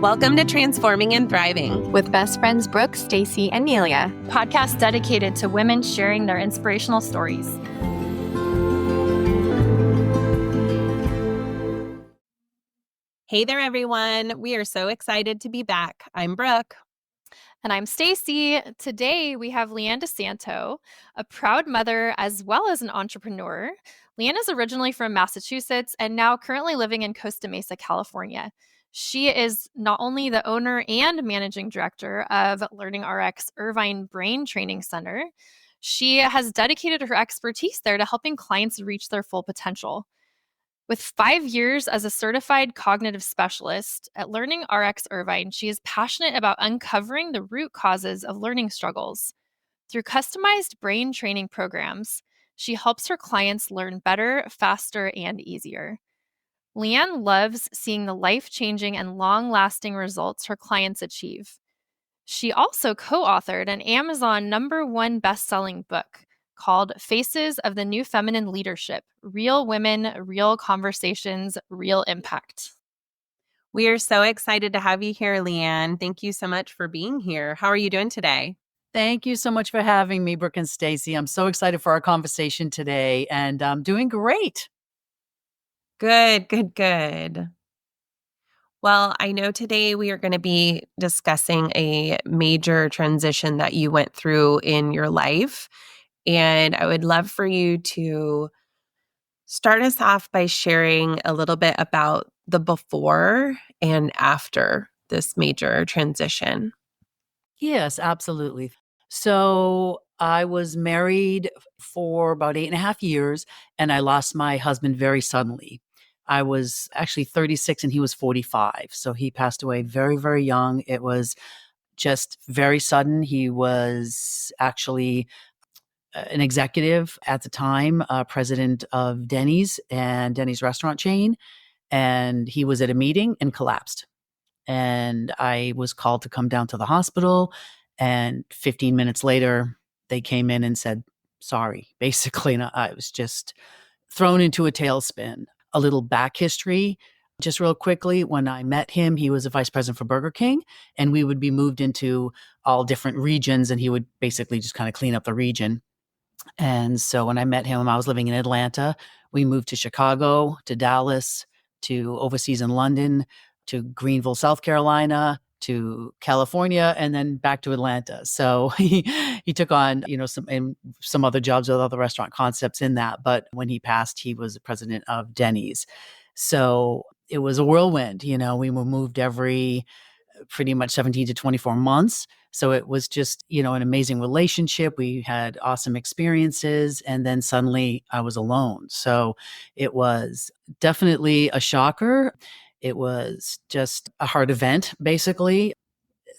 Welcome to Transforming and Thriving with best friends Brooke, Stacie, and Neelia. Podcast dedicated to women sharing their inspirational stories. Hey there, everyone. We are so excited to be back. I'm Brooke. And I'm Stacie. Today, we have Leanne DiSanto, a proud mother as well as an entrepreneur. Leanne is originally from Massachusetts and now currently living in Costa Mesa, California. She is not only the owner and managing director of LearningRX Irvine Brain Training Center, she has dedicated her expertise there to helping clients reach their full potential. With 5 years as a certified cognitive specialist at LearningRX Irvine, she is passionate about uncovering the root causes of learning struggles. Through customized brain training programs, she helps her clients learn better, faster, and easier. Leanne loves seeing the life-changing and long-lasting results her clients achieve. She also co-authored an Amazon #1 best-selling book called Faces of the New Feminine Leadership: Real Women, Real Conversations, Real Impact. We are so excited to have you here, Leanne. Thank you so much for being here. How are you doing today? Thank you so much for having me, Brooke and Stacie. I'm so excited for our conversation today, and I'm doing great. Good. Well, I know today we are going to be discussing a major transition that you went through in your life. And I would love for you to start us off by sharing a little bit about the before and after this major transition. Yes, absolutely. So I was married for about 8.5 years, and I lost my husband very suddenly. I was actually 36 and he was 45. So he passed away very, very young. It was just very sudden. He was actually an executive at the time, president of Denny's and Denny's restaurant chain. And he was at a meeting and collapsed. And I was called to come down to the hospital. And 15 minutes later, they came in and said, sorry, basically. And I was just thrown into a tailspin. A little back history, just real quickly. When I met him, he was a vice president for Burger King, and we would be moved into all different regions, and he would basically just kind of clean up the region. And so when I met him, I was living in Atlanta. We moved to Chicago, to Dallas, to overseas in London, to Greenville, South Carolina, to California, and then back to Atlanta. So he took on, some other jobs with other restaurant concepts in that. But when he passed, he was the president of Denny's. So it was a whirlwind. We were moved every pretty much 17 to 24 months. So it was just, an amazing relationship. We had awesome experiences. And then suddenly I was alone. So it was definitely a shocker. It was just a hard event, basically,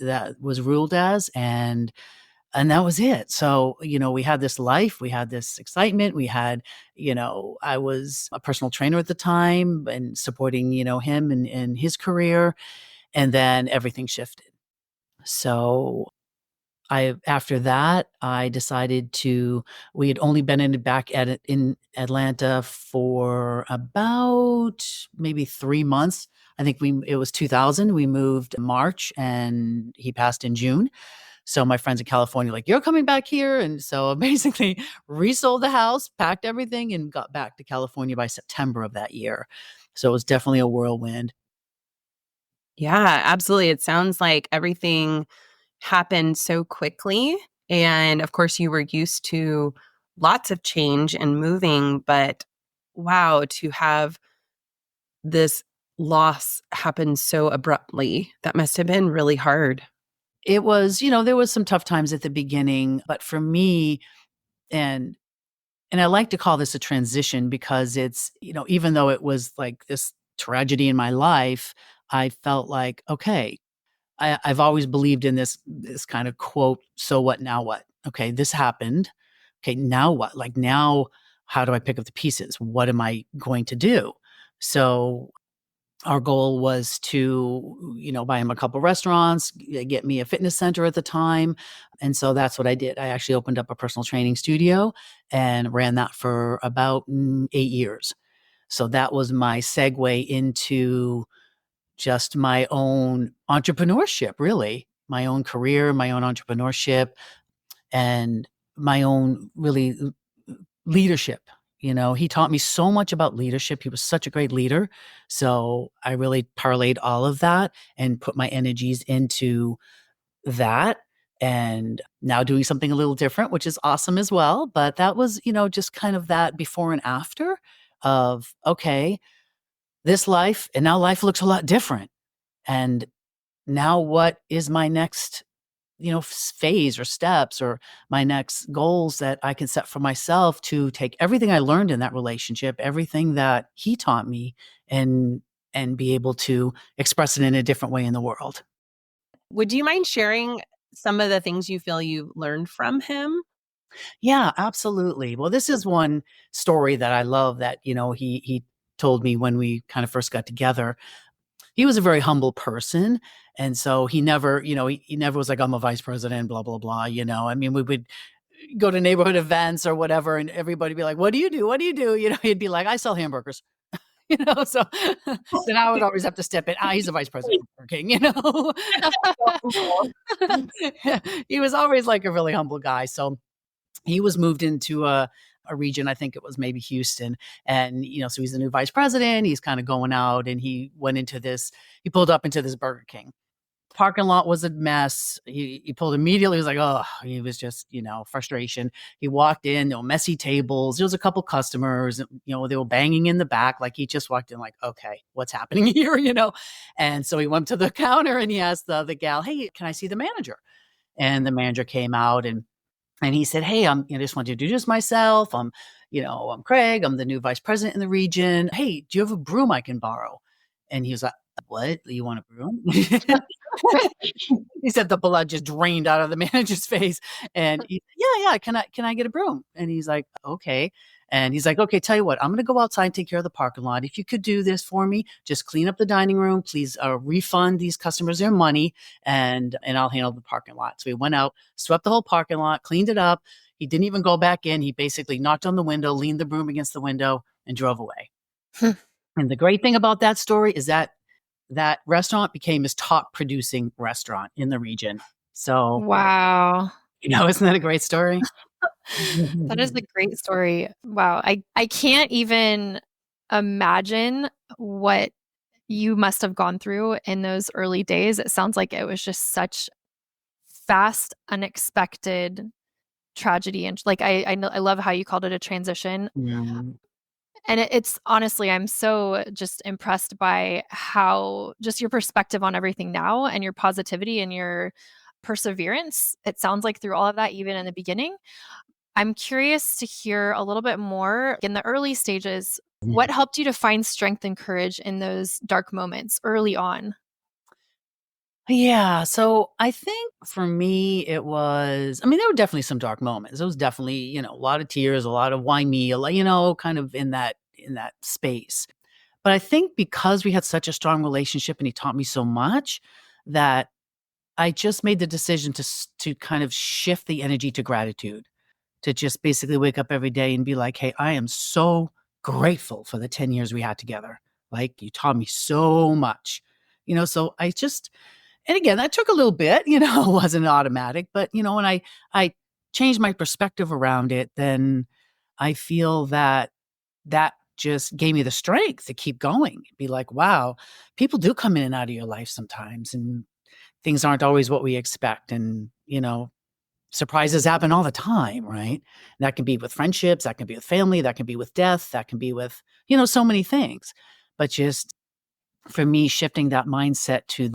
that was ruled as, and that was it. So, we had this life, we had this excitement, we had, I was a personal trainer at the time and supporting, him in his career, and then everything shifted. So after that, I decided we had only been in Atlanta for about maybe 3 months. I think it was 2000. We moved in March and he passed in June. So my friends in California were like, you're coming back here. And so I basically resold the house, packed everything, and got back to California by September of that year. So it was definitely a whirlwind. Yeah, absolutely. It sounds like everything happened so quickly. And of course, you were used to lots of change and moving, but wow, to have this loss happen so abruptly, that must have been really hard. It was, there was some tough times at the beginning, but for me, and I like to call this a transition because it's, even though it was like this tragedy in my life, I felt like, okay, I've always believed in this kind of quote, so what, now what? Okay, this happened. Okay, now what? Like now, how do I pick up the pieces? What am I going to do? So our goal was to, buy him a couple restaurants, get me a fitness center at the time. And so that's what I did. I actually opened up a personal training studio and ran that for about 8 years. So that was my segue into just my own entrepreneurship, really, my own career, my own entrepreneurship, and my own really leadership. He taught me so much about leadership. He was such a great leader. So I really parlayed all of that and put my energies into that. And now doing something a little different, which is awesome as well. But that was, just kind of that before and after of, okay, this life, and now life looks a lot different. And now what is my next phase or steps or my next goals that I can set for myself to take everything I learned in that relationship, everything that he taught me, and be able to express it in a different way in the world. Would you mind sharing some of the things you feel you learned from him? Yeah, absolutely. Well, this is one story that I love that, he told me when we kind of first got together. He was a very humble person. And so he never, he never was like, I'm a vice president, blah, blah, blah. I mean, we would go to neighborhood events or whatever, and everybody be like, what do you do? What do you do? He'd be like, I sell hamburgers. So then I would always have to step in. He's the vice president of Burger King. He was always like a really humble guy. So he was moved into a region, I think it was maybe Houston. And, so he's the new vice president. He's kind of going out, and he pulled up into this Burger King. Parking lot was a mess. He pulled immediately. He was like, oh, he was just, frustration. He walked in, there were messy tables. There was a couple customers, they were banging in the back. Like he just walked in like, okay, what's happening here? And so he went to the counter and he asked the gal, hey, can I see the manager? And the manager came out and he said, hey, I just want to introduce myself. I'm Craig. I'm the new vice president in the region. Hey, do you have a broom I can borrow? And he was like, what? You want a broom? He said the blood just drained out of the manager's face. And yeah, can I get a broom? And he's like, okay. And he's like, okay, tell you what, I'm going to go outside and take care of the parking lot. If you could do this for me, just clean up the dining room. Please refund these customers their money, and I'll handle the parking lot. So he went out, swept the whole parking lot, cleaned it up. He didn't even go back in. He basically knocked on the window, leaned the broom against the window, and drove away. And the great thing about that story is that restaurant became his top producing restaurant in the region. So, Wow. isn't that a great story? That is a great story. Wow. I can't even imagine what you must have gone through in those early days. It sounds like it was just such fast, unexpected tragedy. And like, I love how you called it a transition. Yeah. And it's honestly, I'm so just impressed by how just your perspective on everything now and your positivity and your perseverance. It sounds like through all of that, even in the beginning. I'm curious to hear a little bit more in the early stages. What helped you to find strength and courage in those dark moments early on? Yeah. So I think for me, there were definitely some dark moments. There was definitely, a lot of tears, a lot of why me, kind of in that space. But I think because we had such a strong relationship and he taught me so much, that I just made the decision to kind of shift the energy to gratitude, to just basically wake up every day and be like, hey, I am so grateful for the 10 years we had together. Like, you taught me so much, so and again, that took a little bit, it wasn't automatic, but when I changed my perspective around it, then I feel that just gave me the strength to keep going. Be like, wow, people do come in and out of your life sometimes, and things aren't always what we expect. And, surprises happen all the time, right? That can be with friendships, that can be with family, that can be with death, that can be with, so many things. But just for me, shifting that mindset to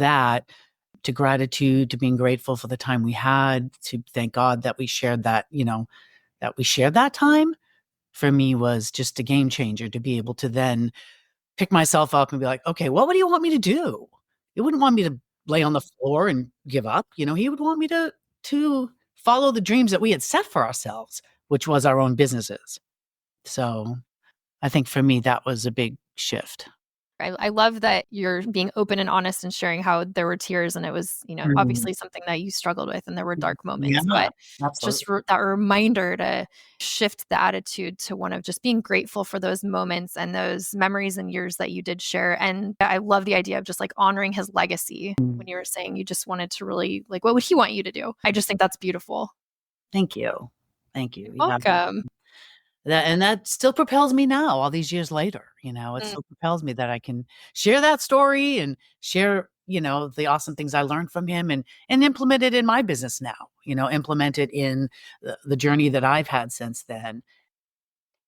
gratitude, to being grateful for the time we had, to thank God that we shared that time, for me was just a game changer, to be able to then pick myself up and be like, okay, what do you want me to do? You wouldn't want me to lay on the floor and give up. He would want me to follow the dreams that we had set for ourselves, which was our own businesses. So I think for me, that was a big shift. I love that you're being open and honest and sharing how there were tears and it was, Mhm. obviously something that you struggled with and there were dark Yeah, moments, but absolutely. just that reminder to shift the attitude to one of just being grateful for those moments and those memories and years that you did share. And I love the idea of just like honoring his legacy when you were saying you just wanted to really like, what would he want you to do? I just think that's beautiful. Thank you. Thank you. You're Yeah. welcome. That still propels me now all these years later, it Mm. still propels me that I can share that story and share, the awesome things I learned from him and implement it in my business now, implement it in the journey that I've had since then.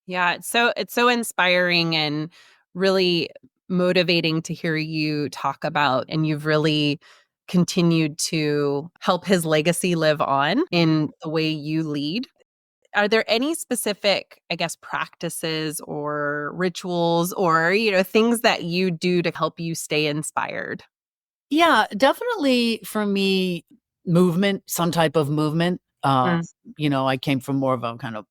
Yeah, it's so inspiring and really motivating to hear you talk about, and you've really continued to help his legacy live on in the way you lead. Are there any specific, I guess, practices or rituals or, things that you do to help you stay inspired? Yeah, definitely for me, movement, some type of movement. Mm. I came from more of a kind of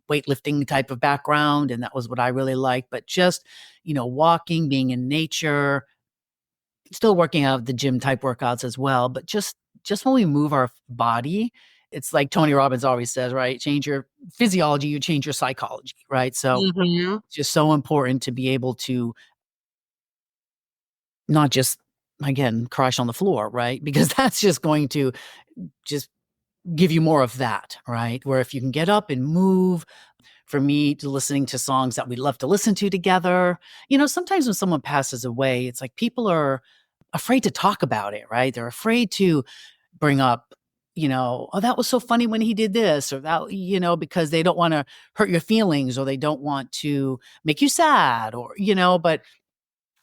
weightlifting type of background, and that was what I really liked. But just, walking, being in nature, still working out the gym type workouts as well. But just when we move our body, it's like Tony Robbins always says, right? Change your physiology, you change your psychology, right? So Mhm. it's just so important to be able to not just again crash on the floor, right? Because that's just going to just give you more of that, right? Where if you can get up and move, for me to listening to songs that we love to listen to together. Sometimes when someone passes away, it's like people are afraid to talk about it, right? They're afraid to bring up, oh, that was so funny when he did this or that, because they don't want to hurt your feelings or they don't want to make you sad or, but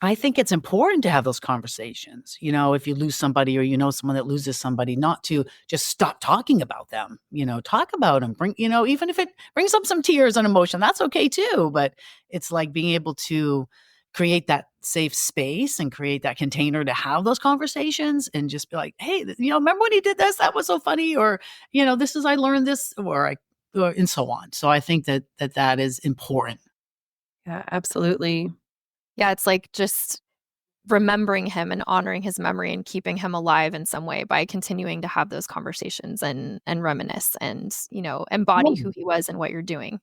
I think it's important to have those conversations. If you lose somebody or someone that loses somebody, not to just stop talking about them. Talk about them. Bring, even if it brings up some tears and emotion, that's okay too. But it's like being able to create that safe space and create that container to have those conversations and just be like, hey, remember when he did this? That was so funny. Or, this is I learned this, and so on. So I think that is important. Yeah, absolutely. Yeah, it's like just remembering him and honoring his memory and keeping him alive in some way by continuing to have those conversations and reminisce and, embody who he was and what you're doing.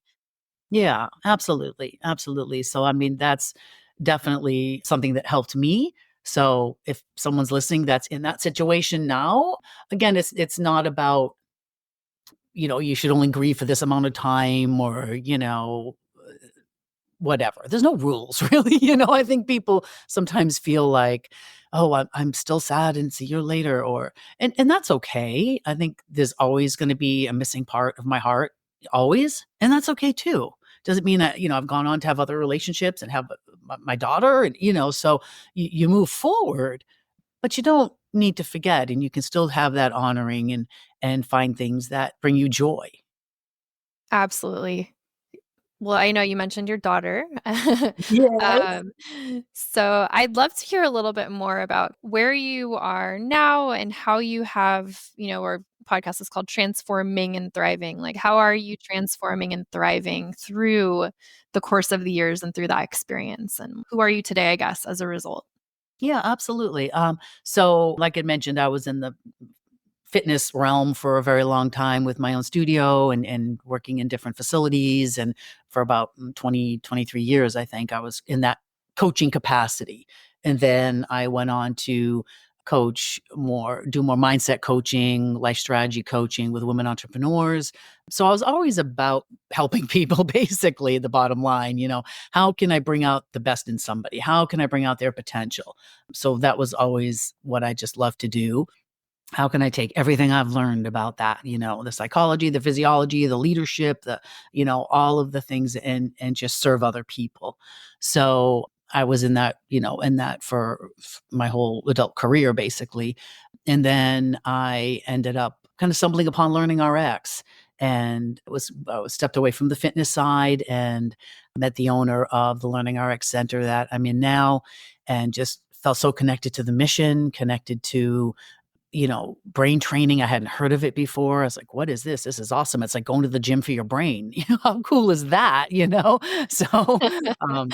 Yeah, absolutely, absolutely. So, I mean, that's definitely something that helped me. So, if someone's listening that's in that situation now, again, it's not about, you should only grieve for this amount of time or, whatever. There's no rules really. I think people sometimes feel like, oh, I'm still sad and see you later or and that's okay. I think there's always going to be a missing part of my heart always, and that's okay too. Doesn't mean that, I've gone on to have other relationships and have my daughter and so you move forward, but you don't need to forget and you can still have that honoring and find things that bring you joy. Absolutely. Well, I know you mentioned your daughter. Yes. Um, so I'd love to hear a little bit more about where you are now and how you have, our podcast is called Transforming and Thriving. Like, how are you transforming and thriving through the course of the years and through that experience? And who are you today, I guess, as a result? Yeah, absolutely. So like I mentioned, I was in the fitness realm for a very long time with my own studio and working in different facilities. And for about 20, 23 years, I think I was in that coaching capacity. And then I went on to do more mindset coaching, life strategy coaching with women entrepreneurs. So I was always about helping people, basically, the bottom line, how can I bring out the best in somebody? How can I bring out their potential? So that was always what I just loved to do. How can I take everything I've learned about that, the psychology, the physiology, the leadership, all of the things and just serve other people. So I was in that for my whole adult career, basically. And then I ended up kind of stumbling upon LearningRX and I was stepped away from the fitness side and met the owner of the LearningRX center that I'm in now and just felt so connected to the mission, connected to brain training. I hadn't heard of it before. I was like, what is this? This is awesome. It's like going to the gym for your brain. How cool is that? So, um,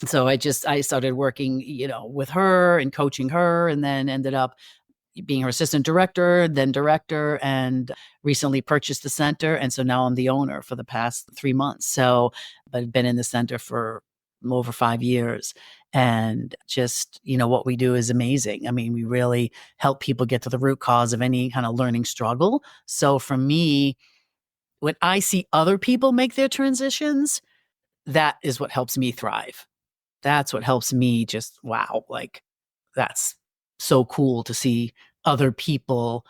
So I started working, with her and coaching her, and then ended up being her assistant director, then director, and recently purchased the center. And so now I'm the owner for the past 3 months. So, but I've been in the center for over 5 years. And just, what we do is amazing. I mean, we really help people get to the root cause of any kind of learning struggle. So for me, when I see other people make their transitions, that is what helps me thrive. That's what helps me just, wow, like that's so cool to see other people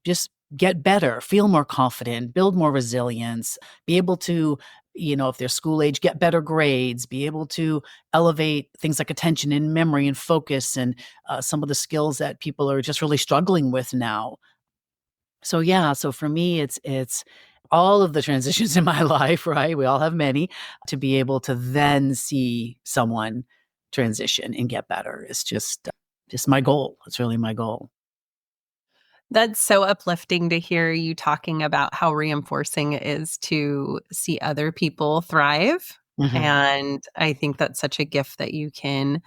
just get better, feel more confident, build more resilience, be able to, if they're school age, get better grades, be able to elevate things like attention and memory and focus and some of the skills that people are just really struggling with now. So yeah, so for me, it's all of the transitions in my life, right? We all have many. To be able to then see someone transition and get better is just my goal. It's really my goal. That's so uplifting to hear you talking about how reinforcing it is to see other people thrive. Mhm. And I think that's such a gift that you can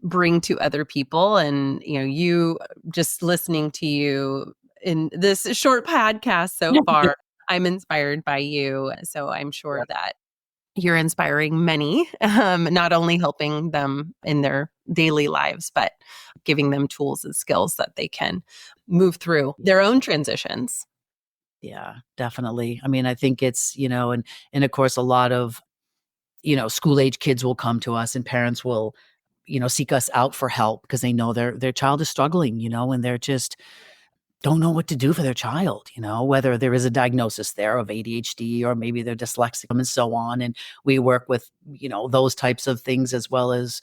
bring to other people. And, you just listening to you in this short podcast so far, I'm inspired by you. So I'm sure that you're inspiring many, not only helping them in their daily lives, but giving them tools and skills that they can move through their own transitions. Yeah, definitely. I mean, I think it's, and of course a lot of, school age kids will come to us and parents will, seek us out for help because they know their child is struggling, and they're just don't know what to do for their child, whether there is a diagnosis there of ADHD or maybe they're dyslexic and so on. And we work with, those types of things as well as,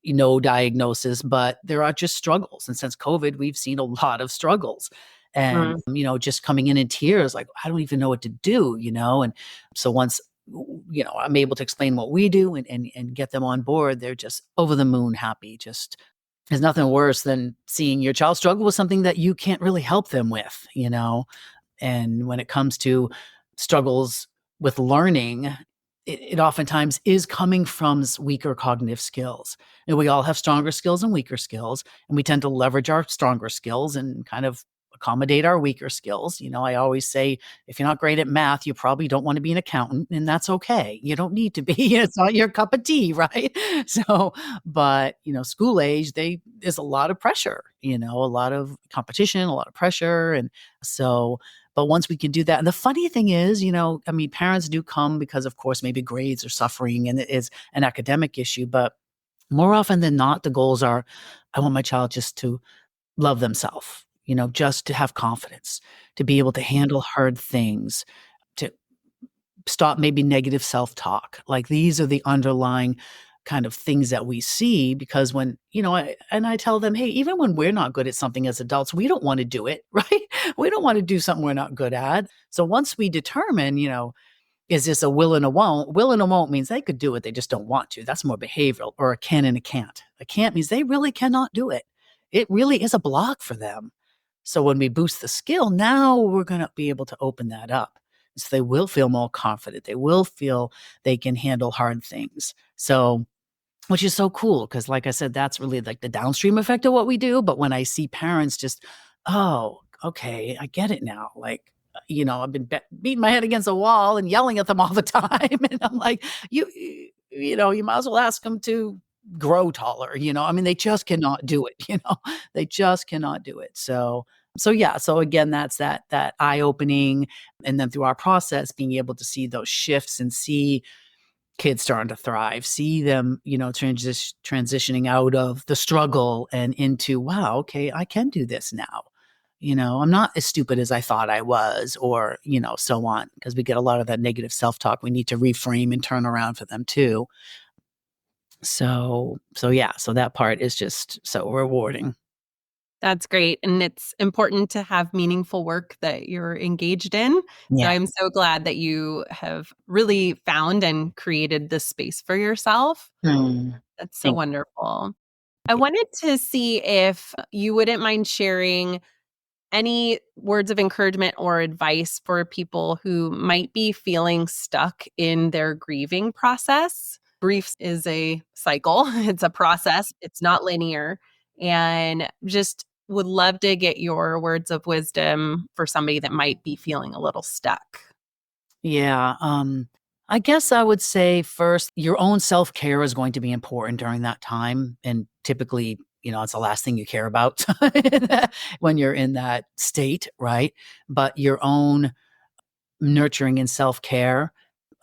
diagnosis, but there are just struggles. And since COVID, we've seen a lot of struggles and, Mm. just coming in tears, like, I don't even know what to do, And so once, I'm able to explain what we do and get them on board, they're just over the moon happy, just there's nothing worse than seeing your child struggle with something that you can't really help them with, And when it comes to struggles with learning, it oftentimes is coming from weaker cognitive skills. And we all have stronger skills and weaker skills, and we tend to leverage our stronger skills and kind of accommodate our weaker skills. I always say, if you're not great at math, you probably don't want to be an accountant, and that's okay. You don't need to be. It's not your cup of tea, right? So, but school age, there's a lot of pressure, a lot of competition, a lot of pressure, and so but once we can do that, and the funny thing is, I mean, parents do come because, of course, maybe grades are suffering and it is an academic issue. But more often than not, the goals are, I want my child just to love themselves, just to have confidence, to be able to handle hard things, to stop maybe negative self-talk. Like these are the underlying kind of things that we see because when, I tell them, hey, even when we're not good at something as adults, we don't want to do it, right? We don't want to do something we're not good at. So once we determine, is this a will and a won't? Will and a won't means they could do it, they just don't want to. That's more behavioral, or a can and a can't. A can't means they really cannot do it. It really is a block for them. So when we boost the skill, now we're going to be able to open that up. So they will feel more confident. They will feel they can handle hard things. So, which is so cool because, like I said, that's really like the downstream effect of what we do. But when I see parents just, oh, okay, I get it now. Like, I've been beating my head against a wall and yelling at them all the time. And I'm like, you might as well ask them to grow taller. I mean, they just cannot do it. They just cannot do it. So yeah. So again, that's that eye opening, and then through our process, being able to see those shifts and see kids starting to thrive, see them, transitioning out of the struggle and into, wow, okay, I can do this now. I'm not as stupid as I thought I was, or, so on, because we get a lot of that negative self-talk. We need to reframe and turn around for them too. So yeah, so that part is just so rewarding. That's great. And it's important to have meaningful work that you're engaged in. So Yeah. I'm so glad that you have really found and created this space for yourself. Mm, That's so thank wonderful. I wanted to see if you wouldn't mind sharing any words of encouragement or advice for people who might be feeling stuck in their grieving process. Grief is a cycle. It's a process. It's not linear. And just would love to get your words of wisdom for somebody that might be feeling a little stuck. Yeah. I guess I would say first, your own self care is going to be important during that time. And typically, it's the last thing you care about when you're in that state, right? But your own nurturing and self care,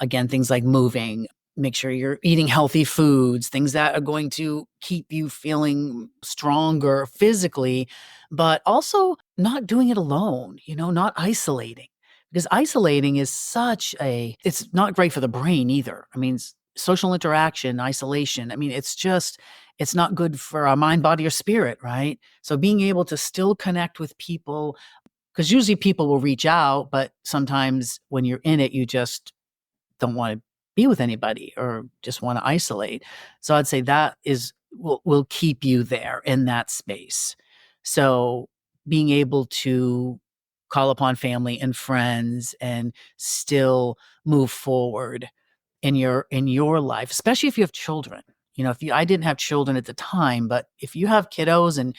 again, things like moving, make sure you're eating healthy foods, things that are going to keep you feeling stronger physically, but also not doing it alone, not isolating. Because isolating is it's not great for the brain either. I mean, social interaction, isolation, I mean, it's not good for our mind, body, or spirit, right? So being able to still connect with people, because usually people will reach out, but sometimes when you're in it, you just don't want to be with anybody or just want to isolate. So I'd say that will keep you there in that space. So being able to call upon family and friends and still move forward in your life, especially if you have children. If you I didn't have children at the time, but if you have kiddos and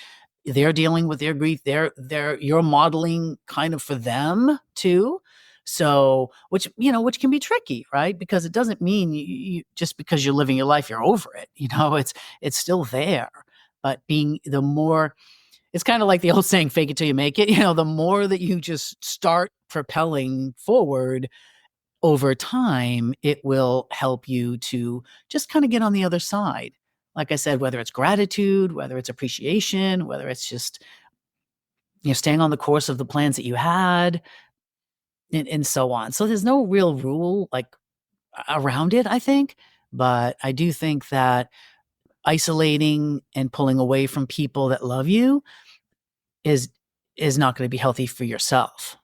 they're dealing with their grief, you're modeling kind of for them too. So, which can be tricky, right? Because it doesn't mean you just because you're living your life, you're over it. It's still there. But it's kind of like the old saying, fake it till you make it. The more that you just start propelling forward, over time, it will help you to just kind of get on the other side. Like I said, whether it's gratitude, whether it's appreciation, whether it's just, staying on the course of the plans that you had and so on. So there's no real rule like around it, I think. But I do think that isolating and pulling away from people that love you is is not going to be healthy for yourself.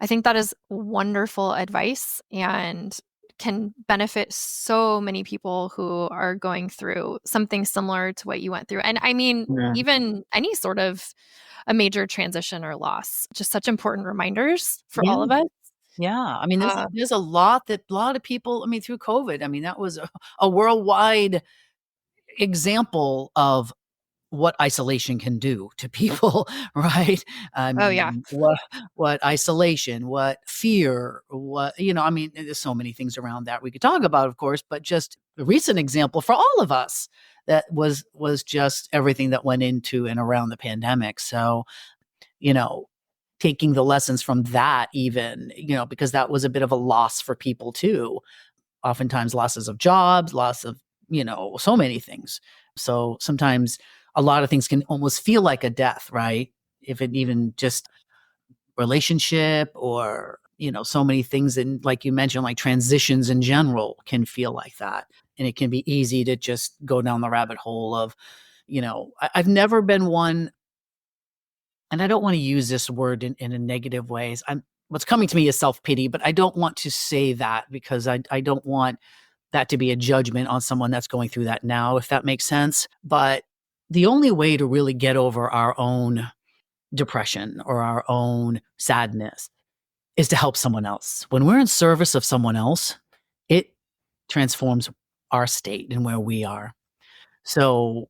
I think that is wonderful advice and can benefit so many people who are going through something similar to what you went through. And I mean, Yeah. even any sort of a major transition or loss, just such important reminders for Yeah. all of us. Yeah, I mean, Uh, there's a lot of people, I mean, through COVID, I mean, that was a worldwide example of what isolation can do to people, right? I oh, yeah. mean, what isolation, what fear, I mean, there's so many things around that we could talk about, of course, but just a recent example for all of us that was just everything that went into and around the pandemic. So, you know, taking the lessons from that even, because that was a bit of a loss for people too. Oftentimes losses of jobs, loss of, so many things. So sometimes a lot of things can almost feel like a death, right? If it even just relationship or, so many things and like you mentioned, like transitions in general can feel like that. And it can be easy to just go down the rabbit hole of, I've never been one, and I don't want to use this word in a negative ways. What's coming to me is self-pity, but I don't want to say that because I don't want that to be a judgment on someone that's going through that now, if that makes sense. But the only way to really get over our own depression or our own sadness is to help someone else. When we're in service of someone else, it transforms our state and where we are. So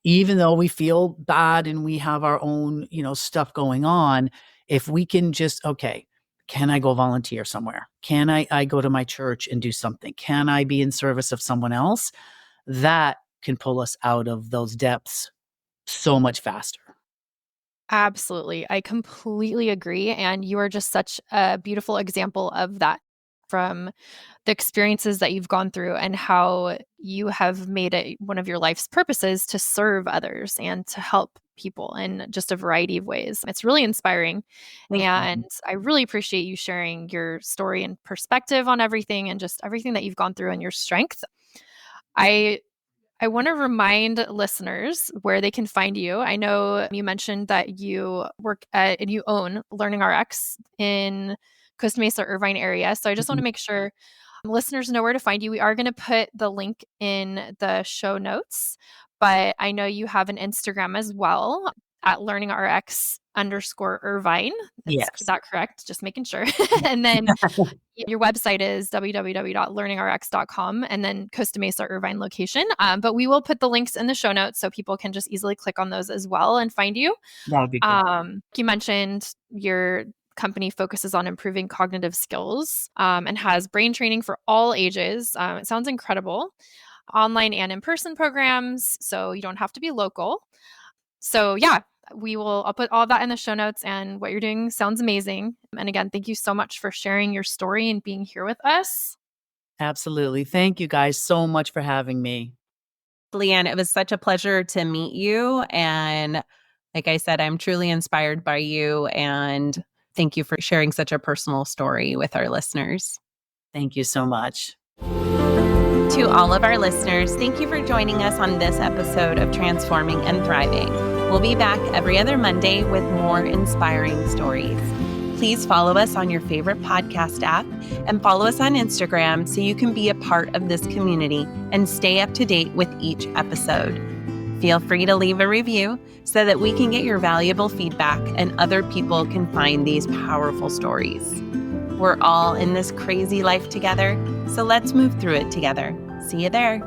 even though we feel bad and we have our own, stuff going on, if we can just, okay, can I go volunteer somewhere? Can I go to my church and do something? Can I be in service of someone else? That can pull us out of those depths so much faster. Absolutely. I completely agree. And you are just such a beautiful example of that from the experiences that you've gone through and how you have made it one of your life's purposes to serve others and to help people in just a variety of ways. It's really inspiring. Thank And you. I really appreciate you sharing your story and perspective on everything and just everything that you've gone through and your strength. I I want to remind listeners where they can find you. I know you mentioned that you work at and you own LearningRX in Costa Mesa, Irvine area. So I just want to Mhm. make sure listeners know where to find you. We are going to put the link in the show notes, but I know you have an Instagram as well at LearningRX. _Irvine. Is Yes. that correct? Just making sure. And then your website is www.learningrx.com, and then Costa Mesa Irvine location. But we will put the links in the show notes so people can just easily click on those as well and find you. That would be great. You mentioned your company focuses on improving cognitive skills and has brain training for all ages. It sounds incredible. Online and in-person programs, so you don't have to be local. So yeah, I'll put all of that in the show notes, and what you're doing sounds amazing. And again, thank you so much for sharing your story and being here with us. Absolutely. Thank you guys so much for having me. Leanne, it was such a pleasure to meet you. And like I said, I'm truly inspired by you. And thank you for sharing such a personal story with our listeners. Thank you so much. To all of our listeners, thank you for joining us on this episode of Transforming and Thriving. We'll be back every other Monday with more inspiring stories. Please follow us on your favorite podcast app and follow us on Instagram so you can be a part of this community and stay up to date with each episode. Feel free to leave a review so that we can get your valuable feedback and other people can find these powerful stories. We're all in this crazy life together, so let's move through it together. See you there.